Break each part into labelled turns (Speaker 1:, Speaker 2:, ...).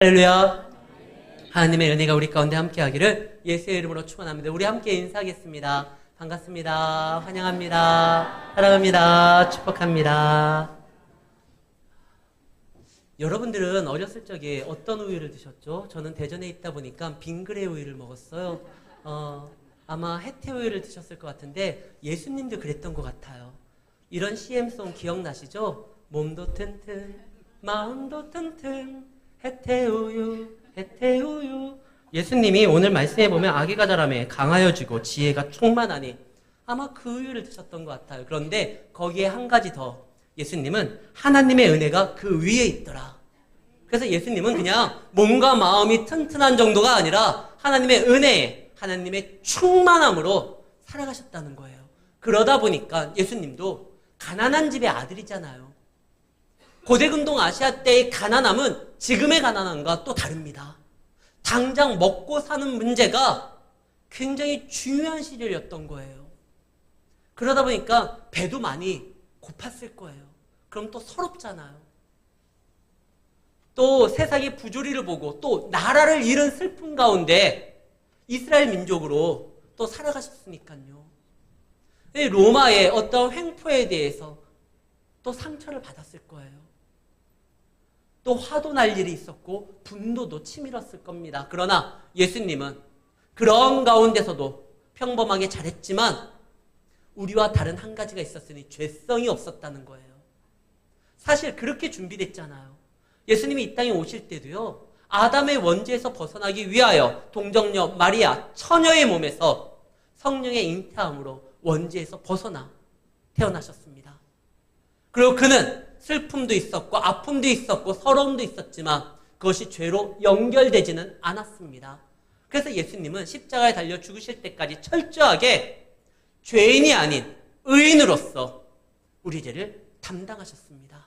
Speaker 1: 할렐루야. 하나님의 은혜가 우리 가운데 함께하기를 예수의 이름으로 축원합니다. 우리 함께 인사하겠습니다. 반갑습니다. 환영합니다. 사랑합니다. 축복합니다. 여러분들은 어렸을 적에 어떤 우유를 드셨죠? 저는 대전에 있다 보니까 빙그레 우유를 먹었어요. 아마 혜태 우유를 드셨을 것 같은데 예수님도 그랬던 것 같아요. 이런 CM송 기억나시죠? 몸도 튼튼 마음도 튼튼 혜태우유 혜태우유. 예수님이 오늘 말씀해 보면 아기가 자라매 강하여지고 지혜가 충만하니 아마 그 우유를 드셨던 것 같아요. 그런데 거기에 한 가지 더, 예수님은 하나님의 은혜가 그 위에 있더라. 그래서 예수님은 그냥 몸과 마음이 튼튼한 정도가 아니라 하나님의 은혜, 하나님의 충만함으로 살아가셨다는 거예요. 그러다 보니까 예수님도 가난한 집의 아들이잖아요. 고대근동 아시아 때의 가난함은 지금의 가난함과 또 다릅니다. 당장 먹고 사는 문제가 굉장히 중요한 시절이었던 거예요. 그러다 보니까 배도 많이 고팠을 거예요. 그럼 또 서럽잖아요. 또 세상의 부조리를 보고 또 나라를 잃은 슬픔 가운데 이스라엘 민족으로 또 살아가셨으니까요. 로마의 어떤 횡포에 대해서 또 상처를 받았을 거예요. 또 화도 날 일이 있었고 분노도 치밀었을 겁니다. 그러나 예수님은 그런 가운데서도 평범하게 잘했지만 우리와 다른 한 가지가 있었으니 죄성이 없었다는 거예요. 사실 그렇게 준비됐잖아요. 예수님이 이 땅에 오실 때도요, 아담의 원죄에서 벗어나기 위하여 동정녀 마리아 처녀의 몸에서 성령의 잉태함으로 원죄에서 벗어나 태어나셨습니다. 그리고 그는 슬픔도 있었고 아픔도 있었고 서러움도 있었지만 그것이 죄로 연결되지는 않았습니다. 그래서 예수님은 십자가에 달려 죽으실 때까지 철저하게 죄인이 아닌 의인으로서 우리 죄를 담당하셨습니다.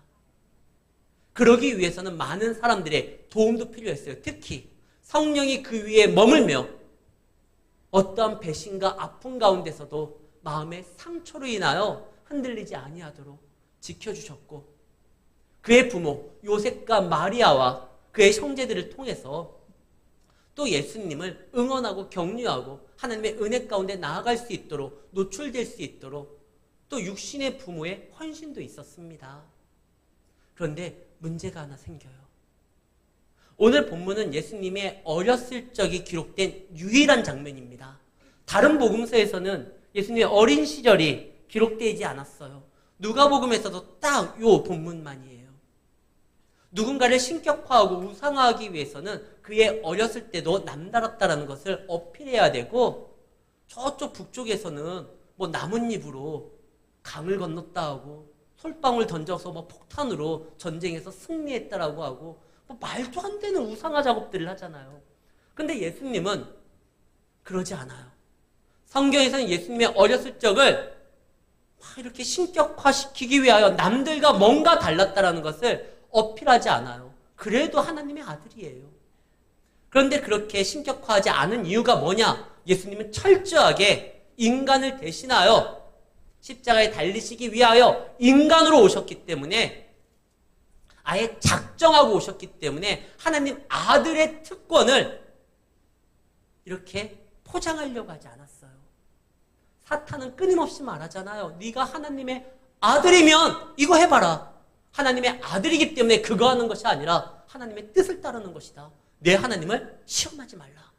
Speaker 1: 그러기 위해서는 많은 사람들의 도움도 필요했어요. 특히 성령이 그 위에 머물며 어떠한 배신과 아픔 가운데서도 마음의 상처로 인하여 흔들리지 아니하도록 지켜주셨고, 그의 부모 요셉과 마리아와 그의 형제들을 통해서 또 예수님을 응원하고 격려하고 하나님의 은혜 가운데 나아갈 수 있도록, 노출될 수 있도록 또 육신의 부모의 헌신도 있었습니다. 그런데 문제가 하나 생겨요. 오늘 본문은 예수님의 어렸을 적이 기록된 유일한 장면입니다. 다른 복음서에서는 예수님의 어린 시절이 기록되지 않았어요. 누가복음에서도 딱 요 본문만이에요. 누군가를 신격화하고 우상화하기 위해서는 그의 어렸을 때도 남다랐다는 것을 어필해야 되고, 저쪽 북쪽에서는 뭐 나뭇잎으로 강을 건넜다 하고 솔방울 던져서 뭐 폭탄으로 전쟁에서 승리했다라고 하고 뭐 말도 안 되는 우상화 작업들을 하잖아요. 근데 예수님은 그러지 않아요. 성경에서는 예수님의 어렸을 적을 막 이렇게 신격화시키기 위하여 남들과 뭔가 달랐다라는 것을 어필하지 않아요. 그래도 하나님의 아들이에요. 그런데 그렇게 신격화하지 않은 이유가 뭐냐? 예수님은 철저하게 인간을 대신하여 십자가에 달리시기 위하여 인간으로 오셨기 때문에, 아예 작정하고 오셨기 때문에 하나님 아들의 특권을 이렇게 포장하려고 하지 않았어요. 사탄은 끊임없이 말하잖아요. 네가 하나님의 아들이면 이거 해봐라. 하나님의 아들이기 때문에 그거 하는 것이 아니라 하나님의 뜻을 따르는 것이다. 내 하나님을 시험하지 말라.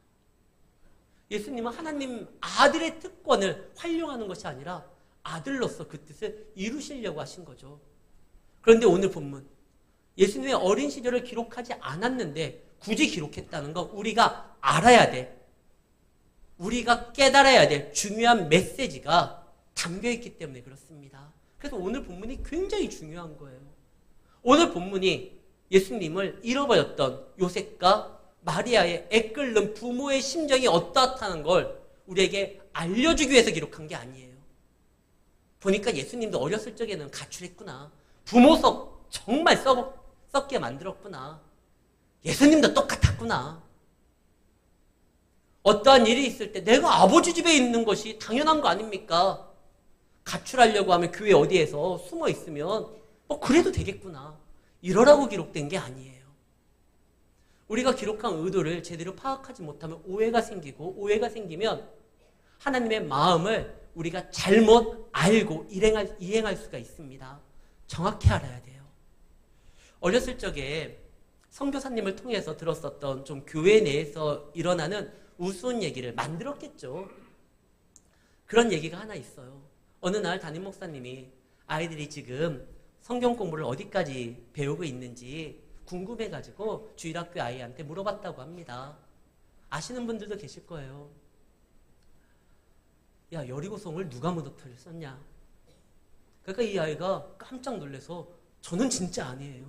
Speaker 1: 예수님은 하나님 아들의 특권을 활용하는 것이 아니라 아들로서 그 뜻을 이루시려고 하신 거죠. 그런데 오늘 본문, 예수님의 어린 시절을 기록하지 않았는데 굳이 기록했다는 건 우리가 알아야 돼, 우리가 깨달아야 될 중요한 메시지가 담겨있기 때문에 그렇습니다. 그래서 오늘 본문이 굉장히 중요한 거예요. 오늘 본문이 예수님을 잃어버렸던 요셉과 마리아의 애끓는 부모의 심정이 어떻다는 걸 우리에게 알려주기 위해서 기록한 게 아니에요. 보니까 예수님도 어렸을 적에는 가출했구나. 부모석 정말 썩게 만들었구나. 예수님도 똑같았구나. 어떠한 일이 있을 때 내가 아버지 집에 있는 것이 당연한 거 아닙니까? 가출하려고 하면 교회 어디에서 숨어 있으면 뭐 그래도 되겠구나. 이러라고 기록된 게 아니에요. 우리가 기록한 의도를 제대로 파악하지 못하면 오해가 생기고, 오해가 생기면 하나님의 마음을 우리가 잘못 알고 이행할 수가 있습니다. 정확히 알아야 돼요. 어렸을 적에 선교사님을 통해서 들었었던 좀 교회 내에서 일어나는 우스운 얘기를 만들었겠죠. 그런 얘기가 하나 있어요. 어느 날 담임 목사님이 아이들이 지금 성경 공부를 어디까지 배우고 있는지 궁금해가지고 주일학교 아이한테 물어봤다고 합니다. 아시는 분들도 계실 거예요. 야, 여리고성을 누가 무너뜨렸었냐? 그러니까 이 아이가 깜짝 놀라서 저는 진짜 아니에요.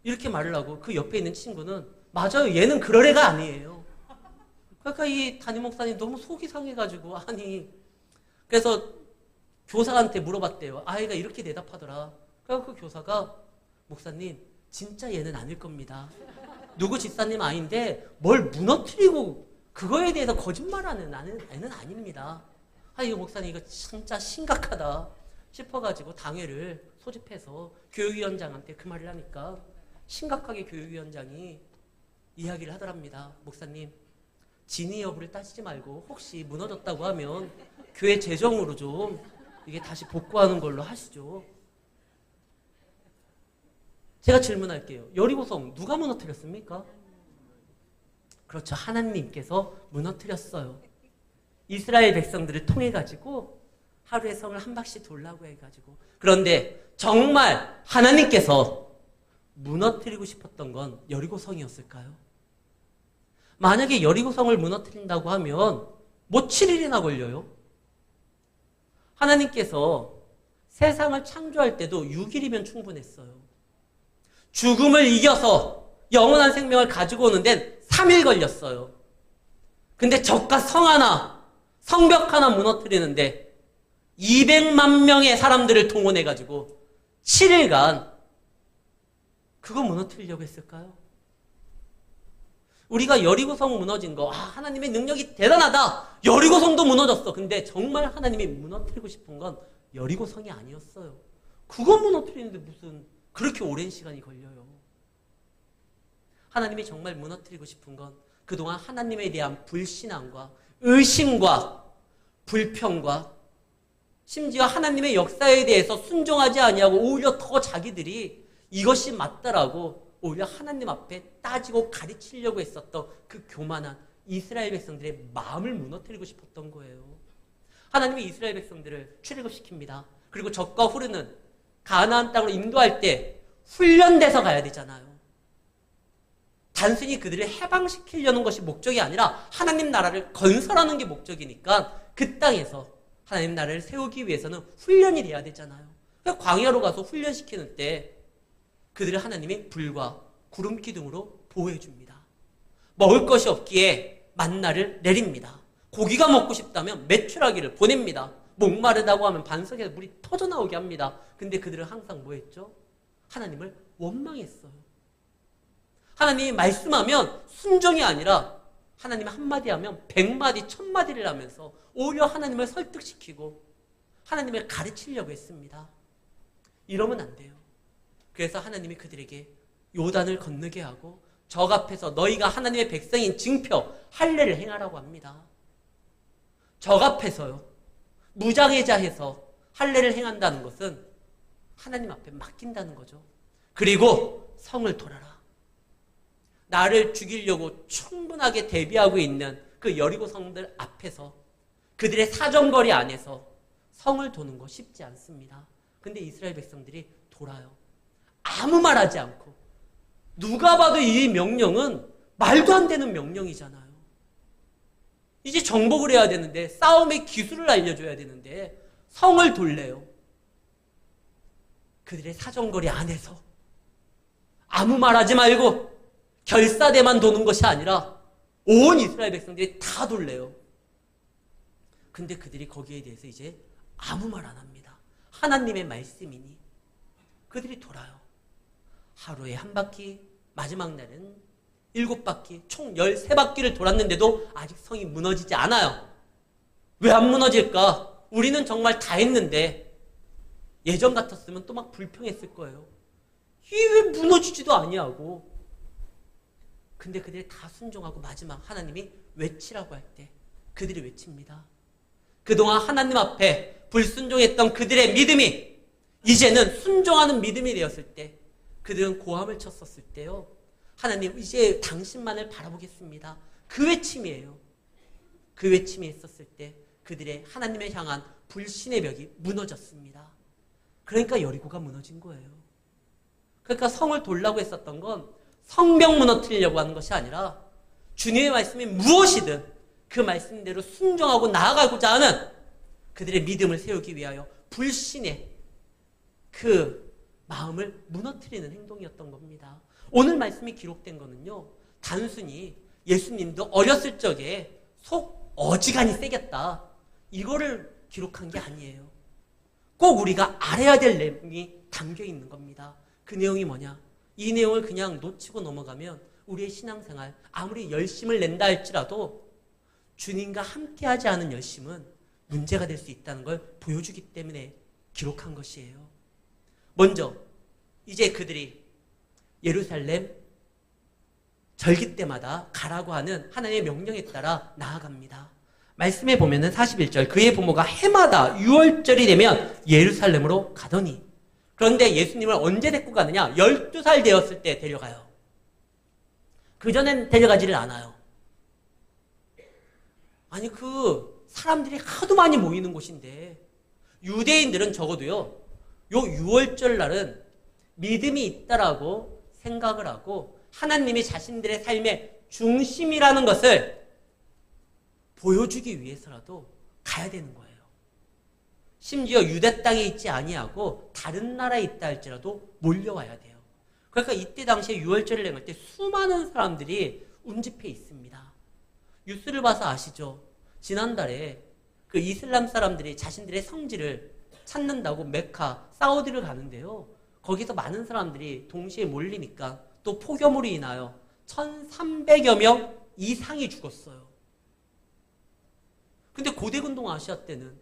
Speaker 1: 이렇게 말을 하고 그 옆에 있는 친구는 맞아요, 얘는 그럴 애가 아니에요. 그러니까 이 담임 목사님 너무 속이 상해가지고 아니 그래서 교사한테 물어봤대요. 아이가 이렇게 대답하더라. 그래서 그 교사가 목사님 진짜 얘는 아닐 겁니다. 누구 집사님 아인데 뭘 무너뜨리고 그거에 대해서 거짓말하는 애는 아닙니다. 아 이거 목사님 이거 진짜 심각하다 싶어가지고 당회를 소집해서 교육위원장한테 그 말을 하니까 심각하게 교육위원장이 이야기를 하더랍니다. 목사님 진위 여부를 따지지 말고 혹시 무너졌다고 하면 교회 재정으로 좀 이게 다시 복구하는 걸로 하시죠. 제가 질문할게요. 여리고성 누가 무너뜨렸습니까? 그렇죠. 하나님께서 무너뜨렸어요. 이스라엘 백성들을 통해 가지고 하루에 성을 한 바퀴 돌라고 해가지고. 그런데 정말 하나님께서 무너뜨리고 싶었던 건 여리고성이었을까요? 만약에 여리고성을 무너뜨린다고 하면 뭐 7일이나 걸려요? 하나님께서 세상을 창조할 때도 6일이면 충분했어요. 죽음을 이겨서 영원한 생명을 가지고 오는 데는 3일 걸렸어요. 근데 저가 성 하나, 성벽 하나 무너뜨리는데 200만 명의 사람들을 동원해가지고 7일간 그거 무너뜨리려고 했을까요? 우리가 여리고성 무너진 거, 하나님의 능력이 대단하다. 여리고성도 무너졌어. 근데 정말 하나님이 무너뜨리고 싶은 건 여리고성이 아니었어요. 그거 무너뜨리는데 무슨 그렇게 오랜 시간이 걸려요. 하나님이 정말 무너뜨리고 싶은 건 그동안 하나님에 대한 불신앙과 의심과 불평과 심지어 하나님의 역사에 대해서 순종하지 아니하고 오히려 더 자기들이 이것이 맞다라고 오히려 하나님 앞에 따지고 가르치려고 했었던 그 교만한 이스라엘 백성들의 마음을 무너뜨리고 싶었던 거예요. 하나님이 이스라엘 백성들을 출애굽시킵니다. 그리고 적과 후르는 가나안 땅으로 인도할 때 훈련돼서 가야 되잖아요. 단순히 그들을 해방시키려는 것이 목적이 아니라 하나님 나라를 건설하는 게 목적이니까 그 땅에서 하나님 나라를 세우기 위해서는 훈련이 돼야 되잖아요. 그러니까 광야로 가서 훈련시키는 때 그들을 하나님이 불과 구름 기둥으로 보호해 줍니다. 먹을 것이 없기에 만나를 내립니다. 고기가 먹고 싶다면 메추라기를 보냅니다. 목마르다고 하면 반석에서 물이 터져나오게 합니다. 근데 그들은 항상 뭐 했죠? 하나님을 원망했어요. 하나님이 말씀하면 순종이 아니라 하나님 한마디 하면 100마디, 1000마디를 하면서 오히려 하나님을 설득시키고 하나님을 가르치려고 했습니다. 이러면 안 돼요. 그래서 하나님이 그들에게 요단을 건너게 하고 적 앞에서 너희가 하나님의 백성인 증표 할례를 행하라고 합니다. 적 앞에서요. 무장해자해서 할례를 행한다는 것은 하나님 앞에 맡긴다는 거죠. 그리고 성을 돌아라. 나를 죽이려고 충분하게 대비하고 있는 그 여리고 성들 앞에서 그들의 사정거리 안에서 성을 도는 거 쉽지 않습니다. 근데 이스라엘 백성들이 돌아요. 아무 말 하지 않고. 누가 봐도 이 명령은 말도 안 되는 명령이잖아요. 이제 정복을 해야 되는데 싸움의 기술을 알려줘야 되는데 성을 돌래요. 그들의 사정거리 안에서 아무 말 하지 말고 결사대만 도는 것이 아니라 온 이스라엘 백성들이 다 돌래요. 근데 그들이 거기에 대해서 이제 아무 말 안 합니다. 하나님의 말씀이니 그들이 돌아요. 하루에 한 바퀴, 마지막 날은 7바퀴, 총 13바퀴를 돌았는데도 아직 성이 무너지지 않아요. 왜 안 무너질까? 우리는 정말 다 했는데 예전 같았으면 또 막 불평했을 거예요. 이게 왜 무너지지도 아니하고 근데 그들이 다 순종하고 마지막 하나님이 외치라고 할 때 그들이 외칩니다. 그동안 하나님 앞에 불순종했던 그들의 믿음이 이제는 순종하는 믿음이 되었을 때, 그들은 고함을 쳤었을 때요, 하나님 이제 당신만을 바라보겠습니다. 그 외침이에요. 그 외침이 있었을 때 그들의 하나님을 향한 불신의 벽이 무너졌습니다. 그러니까 여리고가 무너진 거예요. 그러니까 성을 돌라고 했었던 건 성벽 무너뜨리려고 하는 것이 아니라 주님의 말씀이 무엇이든 그 말씀대로 순종하고 나아가고자 하는 그들의 믿음을 세우기 위하여 불신의 그 마음을 무너뜨리는 행동이었던 겁니다. 오늘 말씀이 기록된 거는요, 단순히 예수님도 어렸을 적에 속 어지간히 세겠다, 이거를 기록한 게 아니에요. 꼭 우리가 알아야 될 내용이 담겨 있는 겁니다. 그 내용이 뭐냐? 이 내용을 그냥 놓치고 넘어가면 우리의 신앙생활 아무리 열심을 낸다 할지라도 주님과 함께하지 않은 열심은 문제가 될 수 있다는 걸 보여주기 때문에 기록한 것이에요. 먼저 이제 그들이 예루살렘 절기 때마다 가라고 하는 하나님의 명령에 따라 나아갑니다. 말씀에 보면은 41절, 그의 부모가 해마다 6월절이 되면 예루살렘으로 가더니, 그런데 예수님을 언제 데리고 가느냐? 12살 되었을 때 데려가요. 그전엔 데려가지를 않아요. 아니, 그 사람들이 하도 많이 모이는 곳인데 유대인들은 적어도요, 요 6월절 날은 믿음이 있다라고 생각을 하고 하나님이 자신들의 삶의 중심이라는 것을 보여주기 위해서라도 가야 되는 거예요. 심지어 유대 땅에 있지 아니하고 다른 나라에 있다 할지라도 몰려와야 돼요. 그러니까 이때 당시에 6월절을 행할 때 수많은 사람들이 운집해 있습니다. 뉴스를 봐서 아시죠? 지난달에 그 이슬람 사람들이 자신들의 성지를 찾는다고 메카, 사우디를 가는데요, 거기서 많은 사람들이 동시에 몰리니까 또 폭염으로 인하여 1,300여 명 이상이 죽었어요. 근데 고대근동 아시아 때는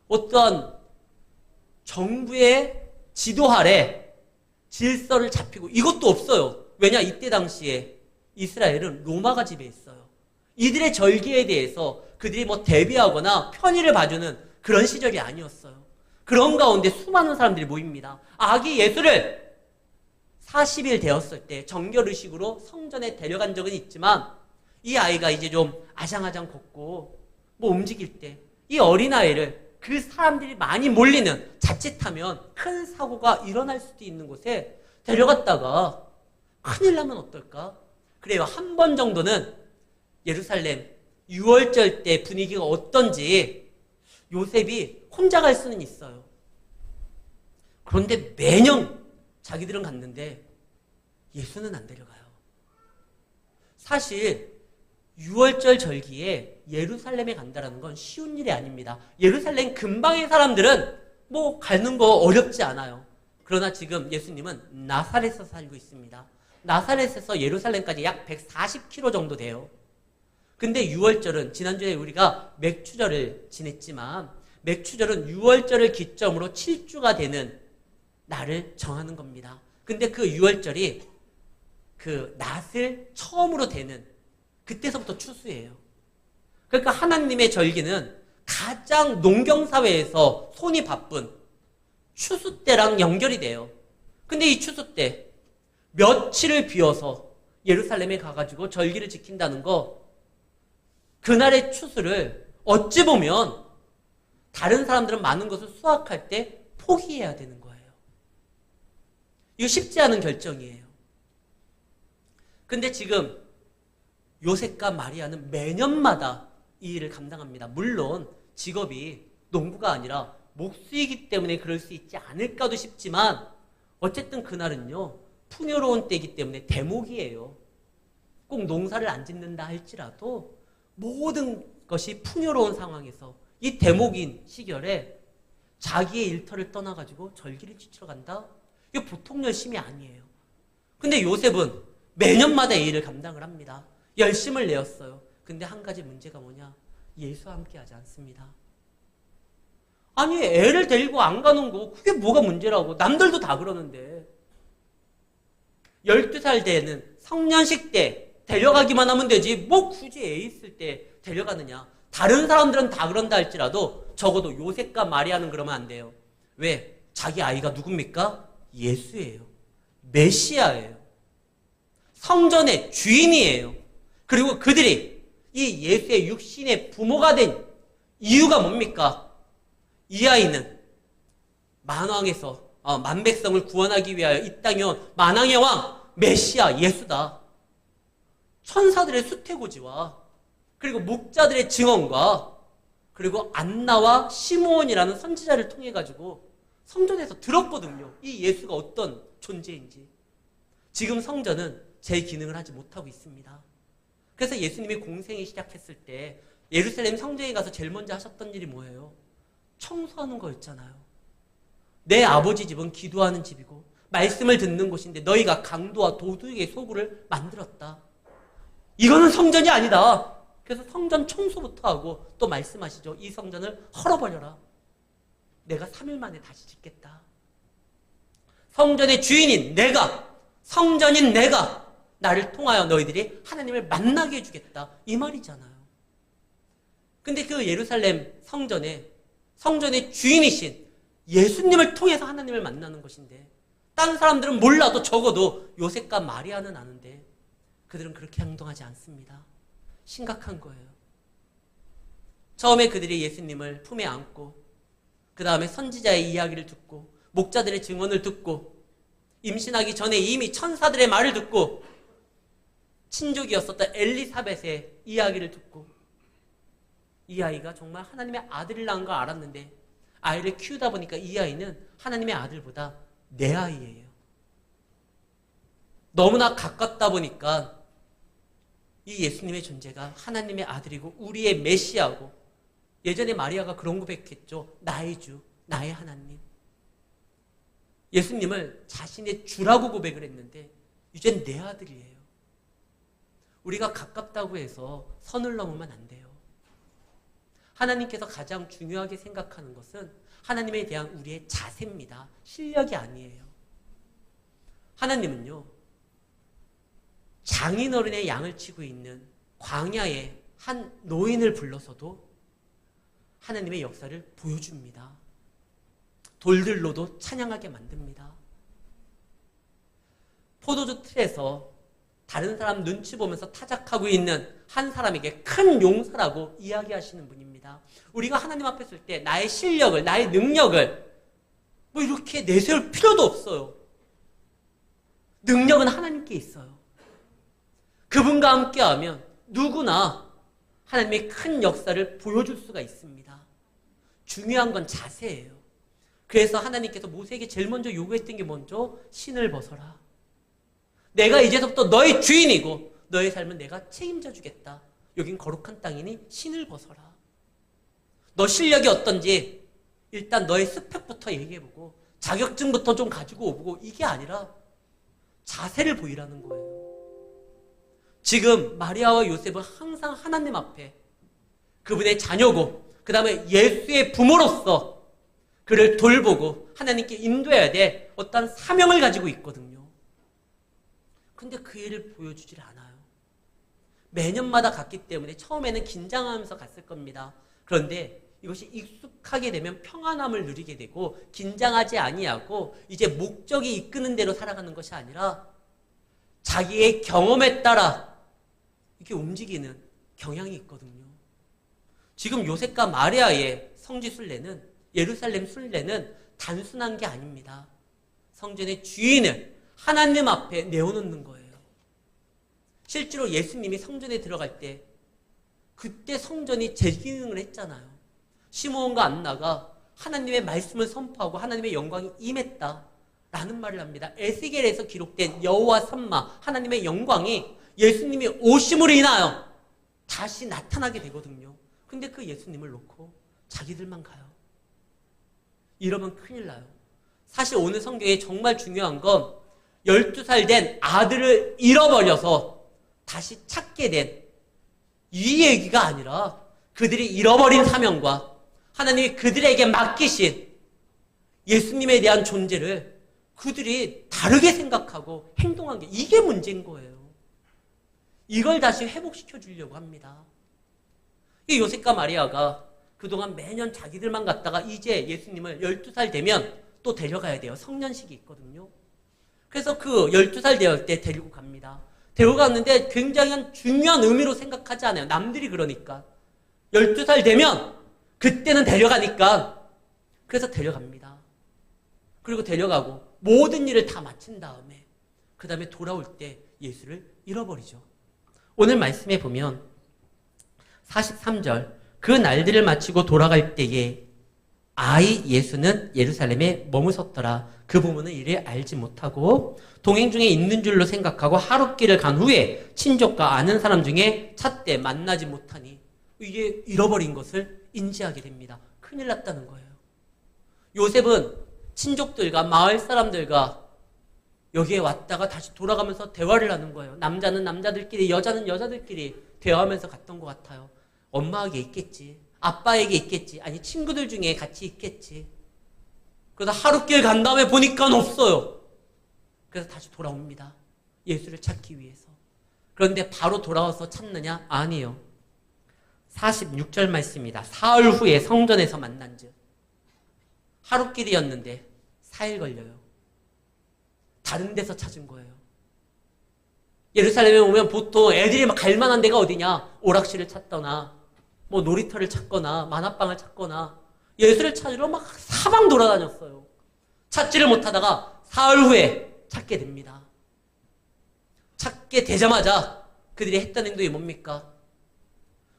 Speaker 1: 어떠한 정부의 지도 아래 질서를 잡히고 이것도 없어요. 왜냐? 이때 당시에 이스라엘은 로마가 지배했어요. 이들의 절기에 대해서 그들이 뭐 대비하거나 편의를 봐주는 그런 시절이 아니었어요. 그런 가운데 수많은 사람들이 모입니다. 아기 예수를 40일 되었을 때 정결의식으로 성전에 데려간 적은 있지만 이 아이가 이제 좀 아장아장 걷고 뭐 움직일 때 이 어린아이를 그 사람들이 많이 몰리는, 자칫하면 큰 사고가 일어날 수도 있는 곳에 데려갔다가 큰일 나면 어떨까? 그래요. 한 번 정도는 예루살렘 6월절 때 분위기가 어떤지 요셉이 혼자 갈 수는 있어요. 그런데 매년 자기들은 갔는데 예수는 안 데려가요. 사실 6월절 절기에 예루살렘에 간다는 건 쉬운 일이 아닙니다. 예루살렘 근방의 사람들은 뭐 가는 거 어렵지 않아요. 그러나 지금 예수님은 나사렛에서 살고 있습니다. 나사렛에서 예루살렘까지 약 140km 정도 돼요. 근데 6월절은 지난주에 우리가 맥추절을 지냈지만 맥추절은 6월절을 기점으로 7주가 되는 날을 정하는 겁니다. 근데 그 6월절이 그 낫을 처음으로 되는 그때서부터 추수예요. 그러니까 하나님의 절기는 가장 농경사회에서 손이 바쁜 추수 때랑 연결이 돼요. 근데 이 추수 때 며칠을 비워서 예루살렘에 가가지고 절기를 지킨다는 거, 그날의 추수를 어찌 보면 다른 사람들은 많은 것을 수확할 때 포기해야 되는 거예요. 이거 쉽지 않은 결정이에요. 근데 지금 요셉과 마리아는 매년마다 이 일을 감당합니다. 물론 직업이 농부가 아니라 목수이기 때문에 그럴 수 있지 않을까도 싶지만 어쨌든 그날은요, 풍요로운 때이기 때문에 대목이에요. 꼭 농사를 안 짓는다 할지라도 모든 것이 풍요로운 상황에서 이 대목인 시결에 자기의 일터를 떠나가지고 절기를 지키러 간다? 이거 보통 열심이 아니에요. 근데 요셉은 매년마다 이 일을 감당을 합니다. 열심을 내었어요. 근데 한 가지 문제가 뭐냐? 예수와 함께 하지 않습니다. 아니, 애를 데리고 안 가는 거 그게 뭐가 문제라고. 남들도 다 그러는데. 12살 되는 성년식 때 데려가기만 하면 되지 뭐 굳이 애 있을 때 데려가느냐. 다른 사람들은 다 그런다 할지라도 적어도 요셉과 마리아는 그러면 안 돼요. 왜? 자기 아이가 누굽니까? 예수예요. 메시아예요. 성전의 주인이에요. 그리고 그들이 이 예수의 육신의 부모가 된 이유가 뭡니까? 이 아이는 만왕에서 만백성을 구원하기 위하여 이 땅에 온 만왕의 왕 메시아 예수다. 천사들의 수태고지와 그리고 목자들의 증언과 그리고 안나와 시므온이라는 선지자를 통해 가지고 성전에서 들었거든요. 이 예수가 어떤 존재인지. 지금 성전은 제 기능을 하지 못하고 있습니다. 그래서 예수님이 공생이 시작했을 때 예루살렘 성전에 가서 제일 먼저 하셨던 일이 뭐예요? 청소하는 거였잖아요. 내 아버지 집은 기도하는 집이고 말씀을 듣는 곳인데 너희가 강도와 도둑의 소굴을 만들었다. 이거는 성전이 아니다. 그래서 성전 청소부터 하고 또 말씀하시죠. 이 성전을 헐어버려라. 내가 3일 만에 다시 짓겠다. 성전의 주인인 내가, 성전인 내가 나를 통하여 너희들이 하나님을 만나게 해주겠다. 이 말이잖아요. 근데 그 예루살렘 성전의 주인이신 예수님을 통해서 하나님을 만나는 것인데 다른 사람들은 몰라도 적어도 요셉과 마리아는 아는데 그들은 그렇게 행동하지 않습니다. 심각한 거예요. 처음에 그들이 예수님을 품에 안고 그 다음에 선지자의 이야기를 듣고 목자들의 증언을 듣고 임신하기 전에 이미 천사들의 말을 듣고 친족이었었던 엘리사벳의 이야기를 듣고 이 아이가 정말 하나님의 아들을 낳은 걸 알았는데 아이를 키우다 보니까 이 아이는 하나님의 아들보다 내 아이예요. 너무나 가깝다 보니까 이 예수님의 존재가 하나님의 아들이고 우리의 메시아고 예전에 마리아가 그런 고백했죠. 나의 주, 나의 하나님. 예수님을 자신의 주라고 고백을 했는데 이젠 내 아들이에요. 우리가 가깝다고 해서 선을 넘으면 안 돼요. 하나님께서 가장 중요하게 생각하는 것은 하나님에 대한 우리의 자세입니다. 실력이 아니에요. 하나님은요, 장인어른의 양을 치고 있는 광야에 한 노인을 불러서도 하나님의 역사를 보여줍니다. 돌들로도 찬양하게 만듭니다. 포도주 틀에서 다른 사람 눈치 보면서 타작하고 있는 한 사람에게 큰 용서라고 이야기하시는 분입니다. 우리가 하나님 앞에 설 때 나의 실력을, 나의 능력을 뭐 이렇게 내세울 필요도 없어요. 능력은 하나님께 있어요. 그분과 함께하면 누구나 하나님의 큰 역사를 보여줄 수가 있습니다. 중요한 건 자세예요. 그래서 하나님께서 모세에게 제일 먼저 요구했던 게 먼저 신을 벗어라. 내가 이제부터 너의 주인이고 너의 삶은 내가 책임져 주겠다. 여긴 거룩한 땅이니 신을 벗어라. 너 실력이 어떤지 일단 너의 스펙부터 얘기해보고 자격증부터 좀 가지고 오고 이게 아니라 자세를 보이라는 거예요. 지금 마리아와 요셉은 항상 하나님 앞에 그분의 자녀고 그 다음에 예수의 부모로서 그를 돌보고 하나님께 인도해야 될 어떤 사명을 가지고 있거든요. 근데 그 일을 보여주질 않아요. 매년마다 갔기 때문에 처음에는 긴장하면서 갔을 겁니다. 그런데 이것이 익숙하게 되면 평안함을 누리게 되고 긴장하지 아니하고 이제 목적이 이끄는 대로 살아가는 것이 아니라 자기의 경험에 따라 이렇게 움직이는 경향이 있거든요. 지금 요셉과 마리아의 성지 순례는 예루살렘 순례는 단순한 게 아닙니다. 성전의 주인을 하나님 앞에 내어놓는 거예요. 실제로 예수님이 성전에 들어갈 때 그때 성전이 재기능을 했잖아요. 시므온과 안나가 하나님의 말씀을 선포하고 하나님의 영광이 임했다 라는 말을 합니다. 에스겔에서 기록된 여호와 삼마 하나님의 영광이 예수님이 오심으로 인하여 다시 나타나게 되거든요. 근데 그 예수님을 놓고 자기들만 가요. 이러면 큰일 나요. 사실 오늘 성경에 정말 중요한 건 12살 된 아들을 잃어버려서 다시 찾게 된 이 얘기가 아니라 그들이 잃어버린 사명과 하나님이 그들에게 맡기신 예수님에 대한 존재를 그들이 다르게 생각하고 행동한 게 이게 문제인 거예요. 이걸 다시 회복시켜 주려고 합니다. 이 요셉과 마리아가 그동안 매년 자기들만 갔다가 이제 예수님을 12살 되면 또 데려가야 돼요. 성년식이 있거든요. 그래서 그 12살 되었을 때 데리고 갑니다. 데리고 갔는데 굉장히 중요한 의미로 생각하지 않아요. 남들이 그러니까. 12살 되면 그때는 데려가니까. 그래서 데려갑니다. 그리고 데려가고 모든 일을 다 마친 다음에 그 다음에 돌아올 때 예수를 잃어버리죠. 오늘 말씀에 보면 43절 그 날들을 마치고 돌아갈 때에 아이 예수는 예루살렘에 머무섰더라. 그 부모는 이를 알지 못하고 동행 중에 있는 줄로 생각하고 하룻길을 간 후에 친족과 아는 사람 중에 찾되 만나지 못하니 이게 잃어버린 것을 인지하게 됩니다. 큰일 났다는 거예요. 요셉은 친족들과 마을 사람들과 여기에 왔다가 다시 돌아가면서 대화를 하는 거예요. 남자는 남자들끼리, 여자는 여자들끼리 대화하면서 갔던 것 같아요. 엄마에게 있겠지. 아빠에게 있겠지. 아니 친구들 중에 같이 있겠지. 그래서 하룻길 간 다음에 보니까 없어요. 그래서 다시 돌아옵니다. 예수를 찾기 위해서. 그런데 바로 돌아와서 찾느냐? 아니요. 46절 말씀입니다. 사흘 후에 성전에서 만난 즉 하룻길이었는데 4일 걸려요. 다른 데서 찾은 거예요. 예루살렘에 오면 보통 애들이 막 갈만한 데가 어디냐? 오락실을 찾거나 뭐 놀이터를 찾거나 만화방을 찾거나 예수를 찾으러 막 사방 돌아다녔어요. 찾지를 못하다가 사흘 후에 찾게 됩니다. 찾게 되자마자 그들이 했던 행동이 뭡니까?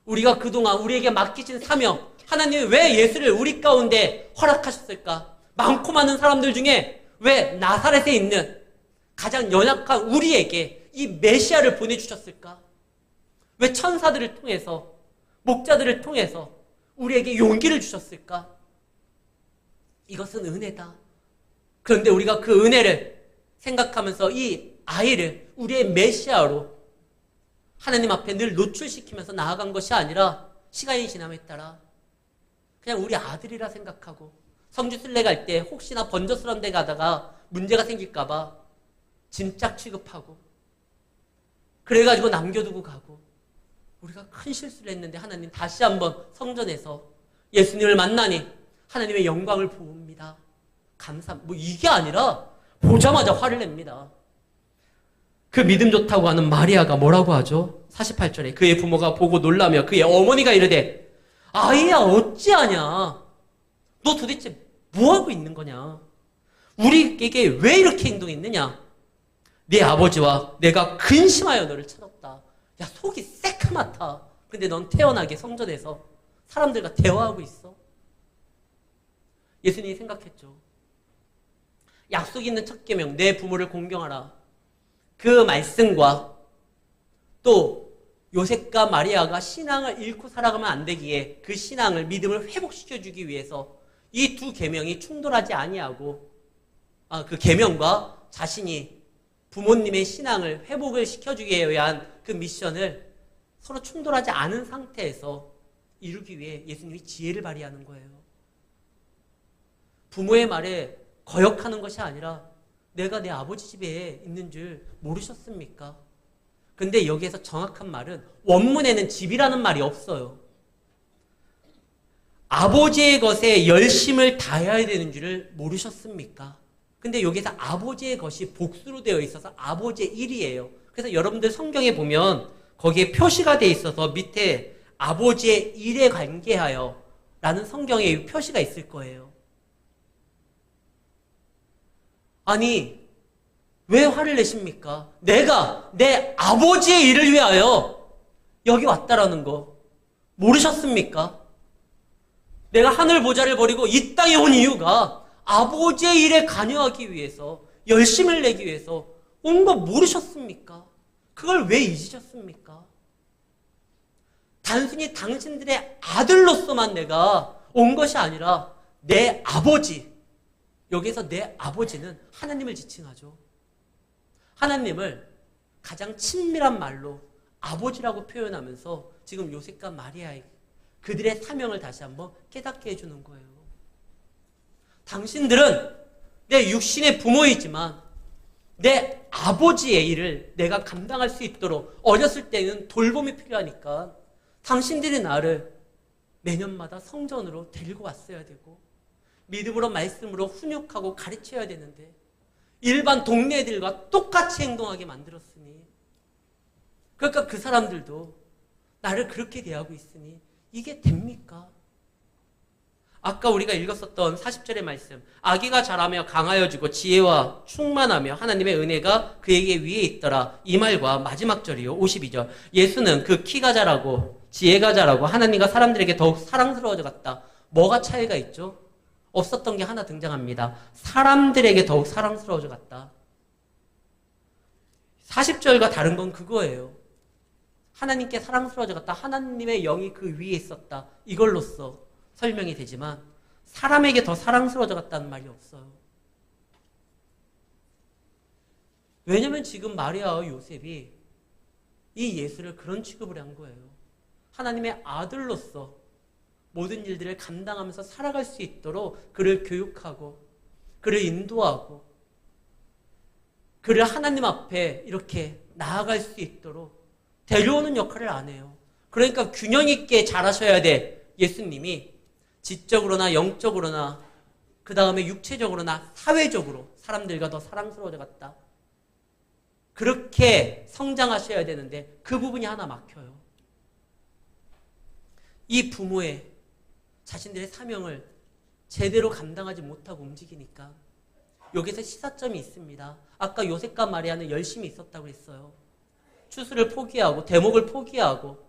Speaker 1: 우리가 그동안 우리에게 맡기신 사명, 하나님이 왜 예수를 우리 가운데 허락하셨을까? 많고 많은 사람들 중에 왜 나사렛에 있는 가장 연약한 우리에게 이 메시아를 보내주셨을까? 왜 천사들을 통해서, 목자들을 통해서 우리에게 용기를 주셨을까? 이것은 은혜다. 그런데 우리가 그 은혜를 생각하면서 이 아이를 우리의 메시아로 하나님 앞에 늘 노출시키면서 나아간 것이 아니라 시간이 지남에 따라 그냥 우리 아들이라 생각하고 성지순례 갈 때 혹시나 번저스러운 데 가다가 문제가 생길까봐 짐짝 취급하고 그래가지고 남겨두고 가고 우리가 큰 실수를 했는데 하나님 다시 한번 성전에서 예수님을 만나니 하나님의 영광을 보옵니다. 뭐 이게 아니라 보자마자 화를 냅니다. 그 믿음 좋다고 하는 마리아가 뭐라고 하죠? 48절에 그의 부모가 보고 놀라며 그의 어머니가 이르되 아이야 어찌하냐? 너 도대체 뭐하고 있는 거냐? 우리에게 왜 이렇게 행동했느냐? 네 아버지와 내가 근심하여 너를 찾았다. 야 속이 새카맣다. 근데 넌 태연하게 성전에서 사람들과 대화하고 있어. 예수님이 생각했죠. 약속 있는 첫 계명 내 부모를 공경하라. 그 말씀과 또 요셉과 마리아가 신앙을 잃고 살아가면 안 되기에 그 신앙을 믿음을 회복시켜주기 위해서 이 두 계명이 충돌하지 아니하고 그 계명과 자신이 부모님의 신앙을 회복을 시켜주기 위한 그 미션을 서로 충돌하지 않은 상태에서 이루기 위해 예수님이 지혜를 발휘하는 거예요. 부모의 말에 거역하는 것이 아니라 내가 내 아버지 집에 있는 줄 모르셨습니까? 근데 여기에서 정확한 말은 원문에는 집이라는 말이 없어요. 아버지의 것에 열심을 다해야 되는 줄을 모르셨습니까? 근데 여기서 아버지의 것이 복수로 되어 있어서 아버지의 일이에요. 그래서 여러분들 성경에 보면 거기에 표시가 되어 있어서 밑에 아버지의 일에 관계하여 라는 성경에 표시가 있을 거예요. 아니 왜 화를 내십니까? 내가 내 아버지의 일을 위하여 여기 왔다라는 거 모르셨습니까? 내가 하늘 보좌를 버리고 이 땅에 온 이유가 아버지의 일에 관여하기 위해서 열심을 내기 위해서 온 거 모르셨습니까? 그걸 왜 잊으셨습니까? 단순히 당신들의 아들로서만 내가 온 것이 아니라 내 아버지, 여기서 내 아버지는 하나님을 지칭하죠. 하나님을 가장 친밀한 말로 아버지라고 표현하면서 지금 요셉과 마리아에게 그들의 사명을 다시 한번 깨닫게 해주는 거예요. 당신들은 내 육신의 부모이지만 내 아버지의 일을 내가 감당할 수 있도록 어렸을 때는 돌봄이 필요하니까 당신들이 나를 매년마다 성전으로 데리고 왔어야 되고 믿음으로 말씀으로 훈육하고 가르쳐야 되는데 일반 동네 애들과 똑같이 행동하게 만들었으니 그러니까 그 사람들도 나를 그렇게 대하고 있으니 이게 됩니까? 아까 우리가 읽었었던 40절의 말씀, 아기가 자라며 강하여지고 지혜와 충만하며 하나님의 은혜가 그에게 위에 있더라. 이 말과 마지막 절이요 52절, 예수는 그 키가 자라고 지혜가 자라고 하나님과 사람들에게 더욱 사랑스러워져 갔다. 뭐가 차이가 있죠? 없었던 게 하나 등장합니다. 사람들에게 더욱 사랑스러워져 갔다. 40절과 다른 건 그거예요. 하나님께 사랑스러워져 갔다. 하나님의 영이 그 위에 있었다. 이걸로써 설명이 되지만 사람에게 더 사랑스러워져 갔다는 말이 없어요. 왜냐면 지금 마리아와 요셉이 이 예수를 그런 취급을 한 거예요. 하나님의 아들로서 모든 일들을 감당하면서 살아갈 수 있도록 그를 교육하고 그를 인도하고 그를 하나님 앞에 이렇게 나아갈 수 있도록 데려오는 역할을 안 해요. 그러니까 균형 있게 자라셔야 돼. 예수님이 지적으로나 영적으로나 그 다음에 육체적으로나 사회적으로 사람들과 더 사랑스러워져 갔다. 그렇게 성장하셔야 되는데 그 부분이 하나 막혀요. 이 부모의 자신들의 사명을 제대로 감당하지 못하고 움직이니까 여기서 시사점이 있습니다. 아까 요셉과 마리아는 열심히 있었다고 했어요. 추수를 포기하고 대목을 포기하고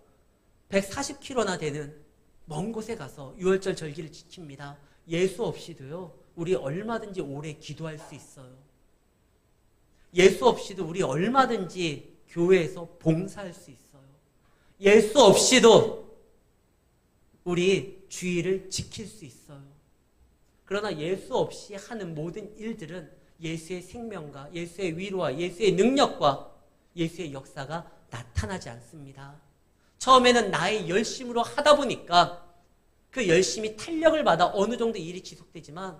Speaker 1: 140km나 되는 먼 곳에 가서 유월절 절기를 지킵니다. 예수 없이도요, 우리 얼마든지 오래 기도할 수 있어요. 예수 없이도 우리 얼마든지 교회에서 봉사할 수 있어요. 예수 없이도 우리 주의를 지킬 수 있어요. 그러나 예수 없이 하는 모든 일들은 예수의 생명과 예수의 위로와 예수의 능력과 예수의 역사가 나타나지 않습니다. 처음에는 나의 열심으로 하다 보니까 그 열심이 탄력을 받아 어느 정도 일이 지속되지만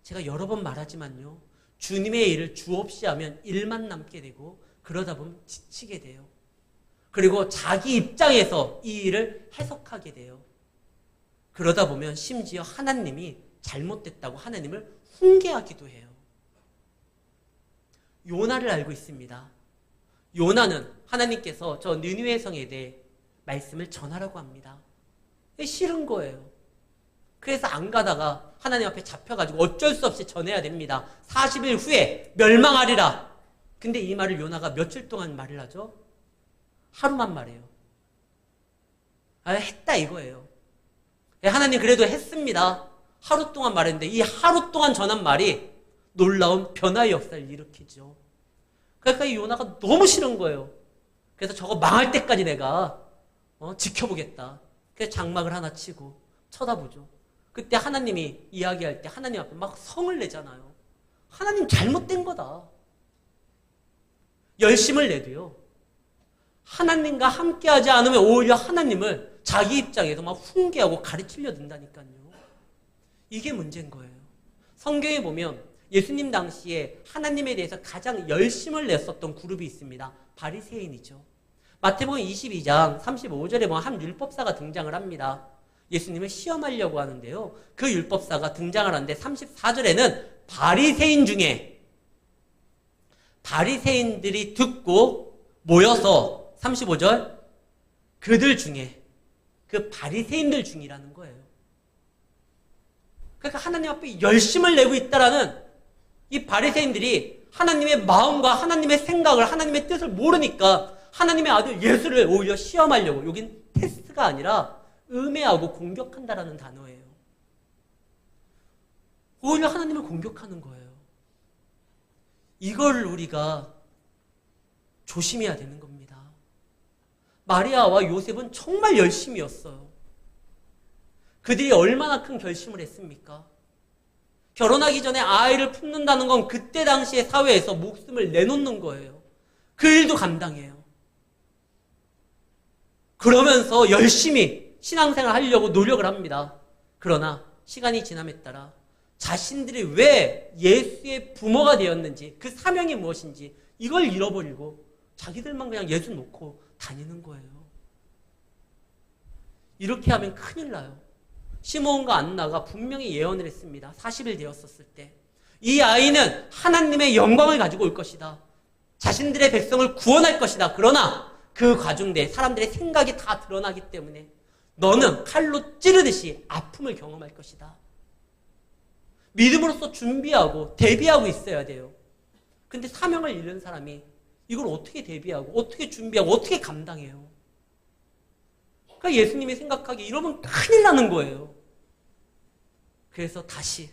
Speaker 1: 제가 여러 번 말하지만요. 주님의 일을 주없이 하면 일만 남게 되고 그러다 보면 지치게 돼요. 그리고 자기 입장에서 이 일을 해석하게 돼요. 그러다 보면 심지어 하나님이 잘못됐다고 하나님을 훈계하기도 해요. 요나를 알고 있습니다. 요나는 하나님께서 저 느니웨 성에 대해 말씀을 전하라고 합니다. 싫은 거예요. 그래서 안 가다가 하나님 앞에 잡혀가지고 어쩔 수 없이 전해야 됩니다. 40일 후에 멸망하리라. 근데 이 말을 요나가 며칠 동안 말을 하죠? 하루만 말해요. 했다 이거예요. 하나님 그래도 했습니다. 하루 동안 말했는데 이 하루 동안 전한 말이 놀라운 변화의 역사를 일으키죠. 그러니까 이 요나가 너무 싫은 거예요. 그래서 저거 망할 때까지 내가 지켜보겠다. 그래서 장막을 하나 치고 쳐다보죠. 그때 하나님이 이야기할 때 하나님 앞에 막 성을 내잖아요. 하나님 잘못된 거다. 열심을 내도요. 하나님과 함께하지 않으면 오히려 하나님을 자기 입장에서 막 훈계하고 가르치려 든다니까요. 이게 문제인 거예요. 성경에 보면 예수님 당시에 하나님에 대해서 가장 열심을 냈었던 그룹이 있습니다. 바리새인이죠. 마태복음 22장 35절에 보면 한 율법사가 등장을 합니다. 예수님을 시험하려고 하는데요. 그 율법사가 등장을 하는데 34절에는 바리새인 중에 바리새인들이 듣고 모여서 35절 그들 중에 그 바리새인들 중이라는 거예요. 그러니까 하나님 앞에 열심을 내고 있다라는 이 바리새인들이 하나님의 마음과 하나님의 생각을 하나님의 뜻을 모르니까 하나님의 아들 예수를 오히려 시험하려고, 여긴 테스트가 아니라 음해하고 공격한다라는 단어예요. 오히려 하나님을 공격하는 거예요. 이걸 우리가 조심해야 되는 겁니다. 마리아와 요셉은 정말 열심이었어요. 그들이 얼마나 큰 결심을 했습니까? 결혼하기 전에 아이를 품는다는 건 그때 당시의 사회에서 목숨을 내놓는 거예요. 그 일도 감당해요. 그러면서 열심히 신앙생활 하려고 노력을 합니다. 그러나 시간이 지남에 따라 자신들이 왜 예수의 부모가 되었는지, 그 사명이 무엇인지 이걸 잃어버리고 자기들만 그냥 예수 놓고 다니는 거예요. 이렇게 하면 큰일 나요. 시므온과 안나가 분명히 예언을 했습니다. 40일 되었었을 때 이 아이는 하나님의 영광을 가지고 올 것이다. 자신들의 백성을 구원할 것이다. 그러나 그 과정 내에 사람들의 생각이 다 드러나기 때문에 너는 칼로 찌르듯이 아픔을 경험할 것이다. 믿음으로써 준비하고 대비하고 있어야 돼요. 근데 사명을 잃은 사람이 이걸 어떻게 대비하고 어떻게 준비하고 어떻게 감당해요? 그러니까 예수님이 생각하기에 이러면 큰일 나는 거예요. 그래서 다시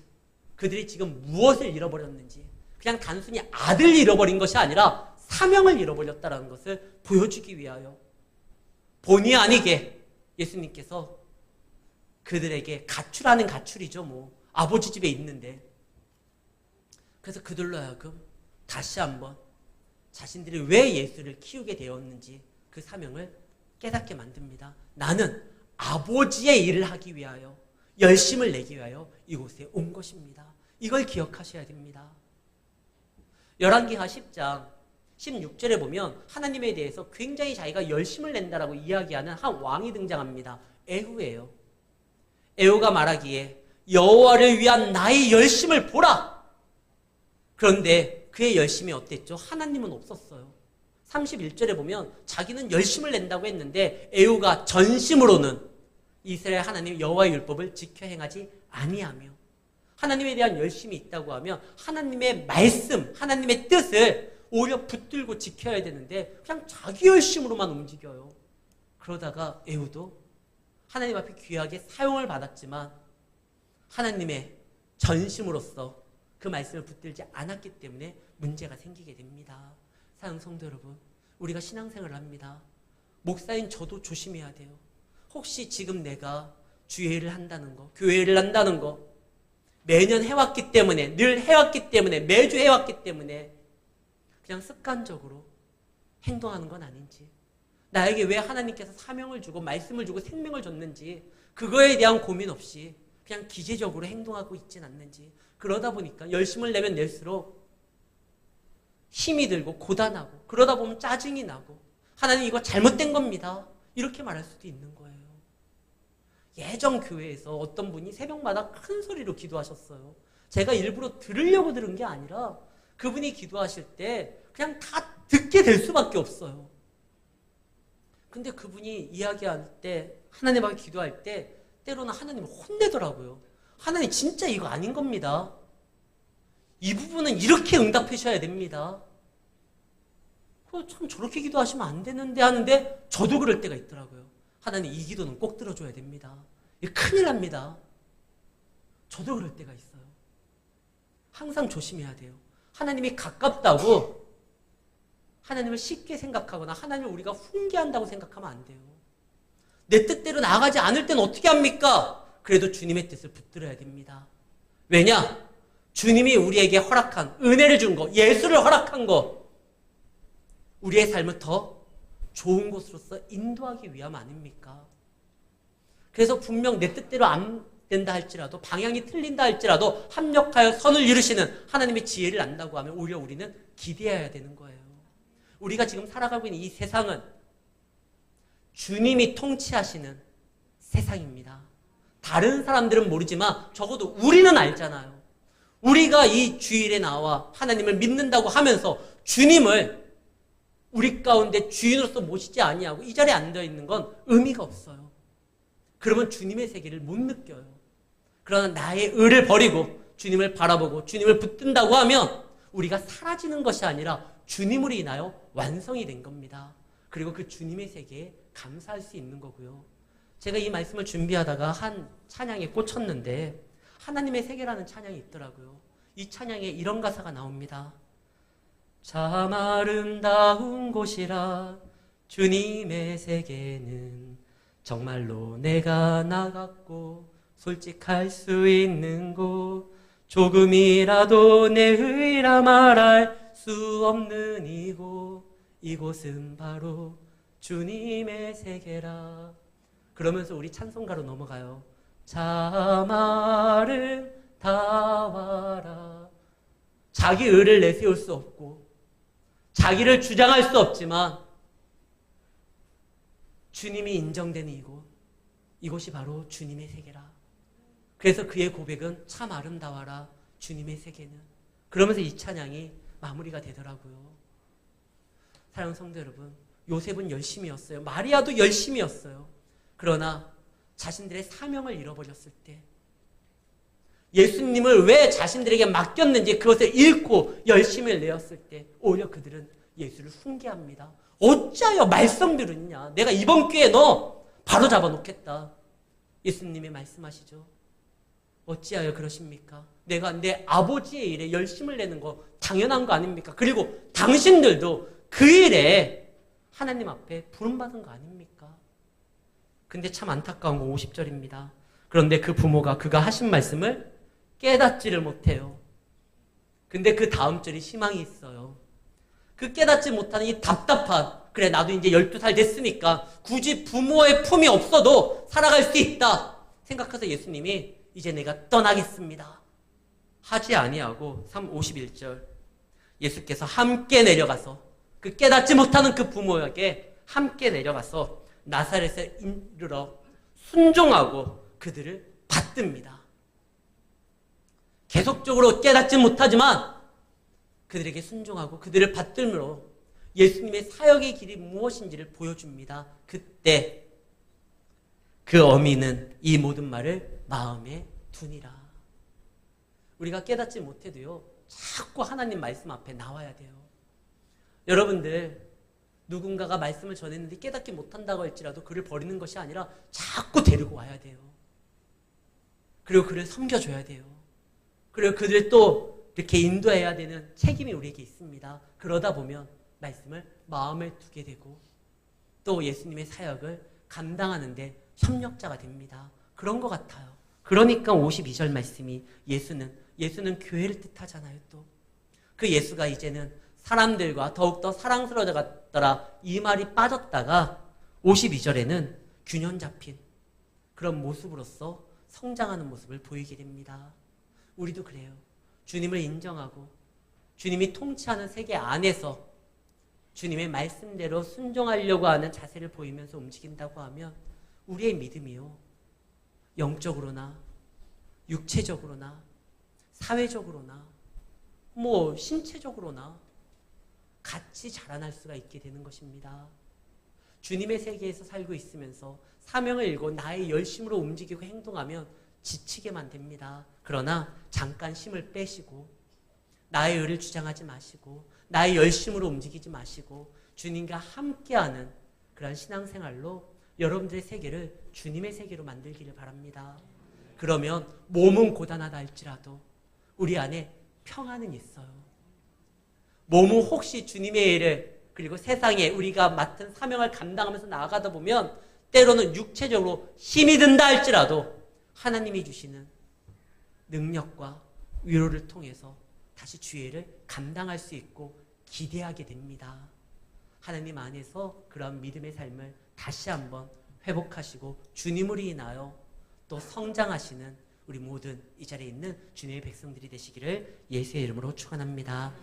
Speaker 1: 그들이 지금 무엇을 잃어버렸는지, 그냥 단순히 아들을 잃어버린 것이 아니라 사명을 잃어버렸다는 것을 보여주기 위하여 본의 아니게 예수님께서 그들에게 가출하는 가출이죠. 뭐 아버지 집에 있는데, 그래서 그들로 하여금 다시 한번 자신들이 왜 예수를 키우게 되었는지 그 사명을 깨닫게 만듭니다. 나는 아버지의 일을 하기 위하여, 열심을 내기 위하여 이곳에 온 것입니다. 이걸 기억하셔야 됩니다. 열왕기하 10장 16절에 보면 하나님에 대해서 굉장히 자기가 열심을 낸다라고 이야기하는 한 왕이 등장합니다. 에후예요. 에후가 말하기에 여호와를 위한 나의 열심을 보라. 그런데 그의 열심이 어땠죠? 하나님은 없었어요. 31절에 보면 자기는 열심을 낸다고 했는데 에후가 전심으로는 이스라엘 하나님 여호와의 율법을 지켜 행하지 아니하며, 하나님에 대한 열심이 있다고 하면 하나님의 말씀, 하나님의 뜻을 오히려 붙들고 지켜야 되는데 그냥 자기 열심으로만 움직여요. 그러다가 에후도 하나님 앞에 귀하게 사용을 받았지만 하나님의 전심으로서 그 말씀을 붙들지 않았기 때문에 문제가 생기게 됩니다. 사랑하는 성도 여러분, 우리가 신앙생활을 합니다. 목사인 저도 조심해야 돼요. 혹시 지금 내가 주일을 한다는 거, 교회를 한다는 거, 매년 해왔기 때문에, 늘 해왔기 때문에, 매주 해왔기 때문에 그냥 습관적으로 행동하는 건 아닌지, 나에게 왜 하나님께서 사명을 주고 말씀을 주고 생명을 줬는지 그거에 대한 고민 없이 그냥 기계적으로 행동하고 있진 않는지, 그러다 보니까 열심을 내면 낼수록 힘이 들고 고단하고, 그러다 보면 짜증이 나고 하나님 이거 잘못된 겁니다 이렇게 말할 수도 있는 거예요. 예전 교회에서 어떤 분이 새벽마다 큰 소리로 기도하셨어요. 제가 일부러 들으려고 들은 게 아니라 그분이 기도하실 때 그냥 다 듣게 될 수밖에 없어요. 근데 그분이 이야기할 때, 하나님 앞에 기도할 때 때로는 하나님을 혼내더라고요. 하나님 진짜 이거 아닌 겁니다. 이 부분은 이렇게 응답하셔야 됩니다. 참 저렇게 기도하시면 안 되는데 하는데 저도 그럴 때가 있더라고요. 하나님 이 기도는 꼭 들어줘야 됩니다. 이거 큰일 납니다. 저도 그럴 때가 있어요. 항상 조심해야 돼요. 하나님이 가깝다고 하나님을 쉽게 생각하거나 하나님을 우리가 훈계한다고 생각하면 안 돼요. 내 뜻대로 나아가지 않을 때는 어떻게 합니까? 그래도 주님의 뜻을 붙들어야 됩니다. 왜냐? 주님이 우리에게 허락한, 은혜를 준 거, 예수를 허락한 거, 우리의 삶을 더 좋은 곳으로서 인도하기 위함 아닙니까? 그래서 분명 내 뜻대로 안 된다 할지라도, 방향이 틀린다 할지라도 합력하여 선을 이루시는 하나님의 지혜를 안다고 하면 오히려 우리는 기대해야 되는 거예요. 우리가 지금 살아가고 있는 이 세상은 주님이 통치하시는 세상입니다. 다른 사람들은 모르지만 적어도 우리는 알잖아요. 우리가 이 주일에 나와 하나님을 믿는다고 하면서 주님을 우리 가운데 주인으로서 모시지 아니하고 이 자리에 앉아있는 건 의미가 없어요. 그러면 주님의 세계를 못 느껴요. 그러나 나의 의를 버리고 주님을 바라보고 주님을 붙든다고 하면 우리가 사라지는 것이 아니라 주님으로 인하여 완성이 된 겁니다. 그리고 그 주님의 세계에 감사할 수 있는 거고요. 제가 이 말씀을 준비하다가 한 찬양에 꽂혔는데 하나님의 세계라는 찬양이 있더라고요. 이 찬양에 이런 가사가 나옵니다. 참 아름다운 곳이라 주님의 세계는 정말로 내가 나갔고 솔직할 수 있는 곳, 조금이라도 내 의라 말할 수 없는 이곳은 바로 주님의 세계라. 그러면서 우리 찬송가로 넘어가요. 참 아름다운 다 와라. 자기 의를 내세울 수 없고 자기를 주장할 수 없지만 주님이 인정되는 이곳이 바로 주님의 세계라. 그래서 그의 고백은 참 아름다워라, 주님의 세계는. 그러면서 이 찬양이 마무리가 되더라고요. 사랑하는 성도 여러분, 요셉은 열심이었어요. 마리아도 열심이었어요. 그러나 자신들의 사명을 잃어버렸을 때, 예수님을 왜 자신들에게 맡겼는지 그것을 잃고 열심을 내었을 때 오히려 그들은 예수를 훈계합니다. 어찌하여 말썽들었냐? 내가 이번 기회에 너 바로 잡아놓겠다. 예수님이 말씀하시죠. 어찌하여 그러십니까? 내가 내 아버지의 일에 열심을 내는 거 당연한 거 아닙니까? 그리고 당신들도 그 일에 하나님 앞에 부름받은 거 아닙니까? 근데 참 안타까운 건 50절입니다. 그런데 그 부모가 그가 하신 말씀을 깨닫지를 못해요. 근데 그 다음 절이 희망이 있어요. 그 깨닫지 못하는 이 답답한, 그래 나도 이제 12살 됐으니까 굳이 부모의 품이 없어도 살아갈 수 있다 생각해서 예수님이 이제 내가 떠나겠습니다 하지 아니하고 51절 예수께서 함께 내려가서 그 깨닫지 못하는 그 부모에게 함께 내려가서 나사렛에 이르러 순종하고 그들을 받듭니다. 계속적으로 깨닫지 못하지만 그들에게 순종하고 그들을 받들므로 예수님의 사역의 길이 무엇인지를 보여줍니다. 그때 그 어미는 이 모든 말을 마음에 두니라. 우리가 깨닫지 못해도요, 자꾸 하나님 말씀 앞에 나와야 돼요. 여러분들, 누군가가 말씀을 전했는데 깨닫지 못한다고 할지라도 그를 버리는 것이 아니라 자꾸 데리고 와야 돼요. 그리고 그를 섬겨줘야 돼요. 그리고 그들 또 이렇게 인도해야 되는 책임이 우리에게 있습니다. 그러다 보면 말씀을 마음에 두게 되고 또 예수님의 사역을 감당하는데 협력자가 됩니다. 그런 것 같아요. 그러니까 52절 말씀이 예수는 교회를 뜻하잖아요. 또 그 예수가 이제는 사람들과 더욱더 사랑스러워졌더라 이 말이 빠졌다가 52절에는 균형 잡힌 그런 모습으로서 성장하는 모습을 보이게 됩니다. 우리도 그래요. 주님을 인정하고 주님이 통치하는 세계 안에서 주님의 말씀대로 순종하려고 하는 자세를 보이면서 움직인다고 하면 우리의 믿음이요, 영적으로나 육체적으로나 사회적으로나 신체적으로나 같이 자라날 수가 있게 되는 것입니다. 주님의 세계에서 살고 있으면서 사명을 잃고 나의 열심으로 움직이고 행동하면 지치게만 됩니다. 그러나 잠깐 힘을 빼시고 나의 의를 주장하지 마시고 나의 열심으로 움직이지 마시고 주님과 함께하는 그런 신앙생활로 여러분들의 세계를 주님의 세계로 만들기를 바랍니다. 그러면 몸은 고단하다 할지라도 우리 안에 평안은 있어요. 몸은 혹시 주님의 일을 그리고 세상에 우리가 맡은 사명을 감당하면서 나아가다 보면 때로는 육체적으로 힘이 든다 할지라도 하나님이 주시는 능력과 위로를 통해서 다시 주의를 감당할 수 있고 기대하게 됩니다. 하나님 안에서 그런 믿음의 삶을 다시 한번 회복하시고 주님으로 인하여 또 성장하시는 우리 모든 이 자리에 있는 주님의 백성들이 되시기를 예수의 이름으로 축원합니다.